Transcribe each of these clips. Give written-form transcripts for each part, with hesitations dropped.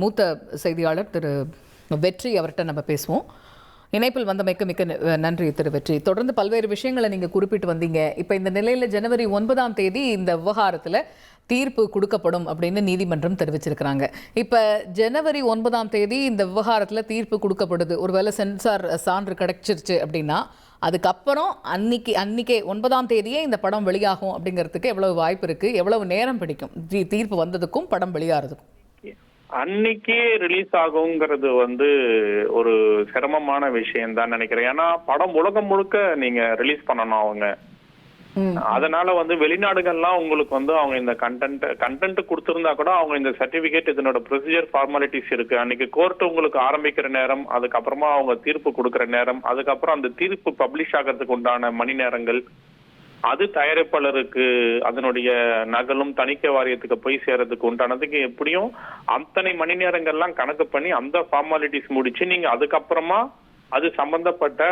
மூத்த செய்தியாளர் திரு வெற்றி அவர்கிட்ட நம்ம பேசுவோம். இணைப்பில் வந்தமைக்கு மிக்க நன்றி திரு வெற்றி. தொடர்ந்து பல்வேறு விஷயங்களை நீங்கள் குறிப்பிட்டு வந்தீங்க. இப்போ இந்த நிலையில் ஜனவரி 9ஆம் தேதி இந்த விவகாரத்தில் தீர்ப்பு கொடுக்கப்படும் அப்படின்னு நீதிமன்றம் தெரிவிச்சிருக்கிறாங்க. இப்போ ஜனவரி 9ஆம் தேதி இந்த விவகாரத்தில் தீர்ப்பு கொடுக்கப்படுது, ஒருவேளை சென்சார் சான்று கிடைச்சிருச்சு அப்படின்னா அதுக்கப்புறம் அன்னைக்கே 9ஆம் தேதியே இந்த படம் வெளியாகும் அப்படிங்கிறதுக்கு எவ்வளவு வாய்ப்பு இருக்கு, எவ்வளவு நேரம் பிடிக்கும் தீர்ப்பு வந்ததுக்கும் படம் வெளியாகிறதுக்கும்? அன்னைக்கே ரிலீஸ் ஆகுங்கிறது ஒரு சிரமமான விஷயம் தான் நினைக்கிறேன். ஏன்னா படம் உலகம் முழுக்க நீங்க ரிலீஸ் பண்ணணும் அவங்க. அதனால வெளிநாடுகள்லாம் உங்களுக்கு அவங்க இந்த கண்டென்ட் கொடுத்திருந்தா கூட அவங்க இந்த சர்டிபிகேட் இதனோட ப்ரொசீஜர் ஃபார்மாலிட்டிஸ் இருக்கு. அன்னைக்கு கோர்ட் உங்களுக்கு ஆரம்பிக்கிற நேரம், அதுக்கப்புறமா அவங்க தீர்ப்பு கொடுக்கிற நேரம், அதுக்கப்புறம் அந்த தீர்ப்பு பப்ளிஷ் ஆகிறதுக்கு உண்டான மணி நேரங்கள், அது தயாரிப்பாளருக்கு அதனுடைய நகலும் தணிக்கை வாரியத்துக்கு போய் சேர்றதுக்கு உண்டானதுக்கு எப்படியும் அத்தனை மணி நேரங்கள்லாம் கணக்கு பண்ணி அந்த ஃபார்மாலிட்டிஸ் முடிச்சு நீங்க அதுக்கப்புறமா அது சம்பந்தப்பட்ட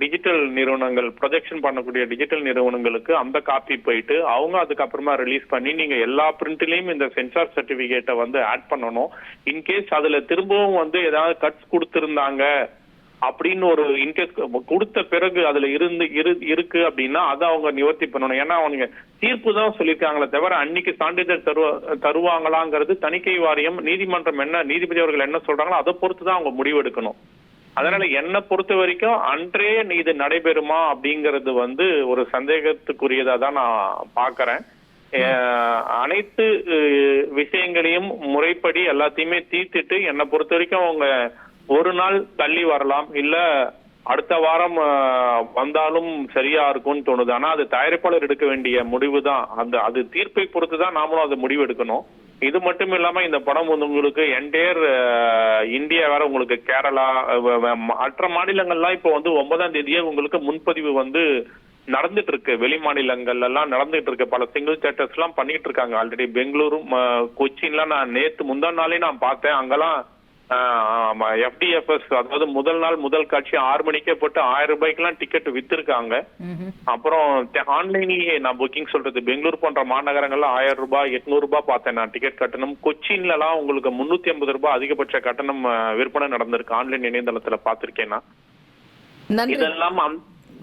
டிஜிட்டல் நிறுவனங்கள், ப்ரொஜெக்ஷன் பண்ணக்கூடிய டிஜிட்டல் நிறுவனங்களுக்கு அந்த காப்பி போயிட்டு அவங்க அதுக்கப்புறமா ரிலீஸ் பண்ணி நீங்க எல்லா பிரிண்ட்லயும் இந்த சென்சார் சர்டிபிகேட்டை ஆட் பண்ணணும். இன்கேஸ் அதுல திரும்பவும் ஏதாவது கட்ஸ் கொடுத்திருந்தாங்க அப்படின்னு ஒரு இன்கேஸ் கொடுத்த பிறகு அதுல இருக்கு அப்படின்னா அதை அவங்க நிவர்த்தி பண்ணணும். ஏன்னா அவங்க தீர்ப்பு தான் சொல்லியிருக்காங்களே தவிர அன்னைக்கு சான்றிதழ் தருவாங்களாங்கிறது தணிக்கை வாரியம், நீதிமன்றம் நீதிபதி அவர்கள் என்ன சொல்றாங்களோ அதை பொறுத்து தான் அவங்க முடிவெடுக்கணும். அதனால என்னை பொறுத்த வரைக்கும் அன்றே இது நடைபெறுமா அப்படிங்கிறது ஒரு சந்தேகத்துக்குரியதா தான் நான் பாக்குறேன். அனைத்து விஷயங்களையும் முறைப்படி எல்லாத்தையுமே தீர்த்துட்டு என்னை பொறுத்த வரைக்கும் அவங்க ஒரு நாள் தள்ளி வரலாம், இல்ல அடுத்த வாரம் வந்தாலும் சரியா இருக்கும்னு தோணுது. ஆனா அது தயாரிப்பாளர் எடுக்க வேண்டிய முடிவு தான். அது தீர்ப்பை பொறுத்து தான் நாமளும் அதை முடிவு எடுக்கணும். இது மட்டும் இல்லாம இந்த படம் உங்களுக்கு என்டையர் இந்தியா வேற, உங்களுக்கு கேரளா மற்ற மாநிலங்கள்லாம் இப்போ 9ஆம் தேதியே உங்களுக்கு முன்பதிவு நடந்துட்டு இருக்கு. வெளி மாநிலங்கள்ல எல்லாம் நடந்துட்டு இருக்கு. பல சிங்கிள் தியேட்டர்ஸ் எல்லாம் பண்ணிட்டு இருக்காங்க ஆல்ரெடி. பெங்களூரு, கொச்சின்லாம் நான் நேத்து முந்தா நாளே நான் பார்த்தேன். அங்கெல்லாம் FDFS, அதாவது முதல் நாள் முதல் காட்சி 6 மணிக்கே போட்டு 1000 ரூபாய்க்குலாம் டிக்கெட் வித்திருக்காங்க. அப்புறம் ஆன்லைன்லயே நான் புக்கிங் சொல்றது, பெங்களூர் போன்ற மாநகரங்கள்ல 1000 ரூபாய் 800 ரூபாய் பார்த்தேன் நான் டிக்கெட் கட்டணம். கொச்சின்ல எல்லாம் உங்களுக்கு 350 ரூபாய் அதிகபட்ச கட்டணம் விற்பனை நடந்திருக்கு. ஆன்லைன் இணையதளத்துல பாத்திருக்கேன் நான்.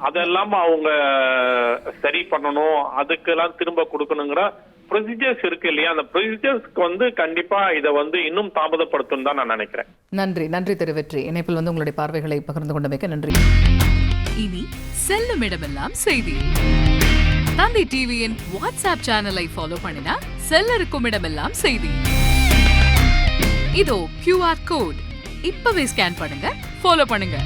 அதெல்லாம் அவங்க சரி பண்ணணும், அதுக்கெல்லாம் திரும்ப கொடுக்கணுங்கிற ப்ரொசீஜர்ஸ் இருக்கு இல்லையா? அந்த ப்ரொசீஜர்ஸ்க்கு கண்டிப்பா இதை இன்னும் தாமதப்படுத்தும் தான் நான் நினைக்கிறேன். நன்றி திரு வெற்றி. இணைப்பில் உங்களுடைய பார்வைகளை பகிர்ந்து கொண்டமைக்கு நன்றி. இனி செல்லும் இடமெல்லாம் செய்தி. தந்தை டிவியின் வாட்ஸ்அப் சேனலை ஃபாலோ பண்ணினா செல்ல இருக்கும் இடமெல்லாம் செய்தி. இதோ QR கோட் இப்பவே ஸ்கேன் பண்ணுங்க, ஃபாலோ பண்ணுங்க.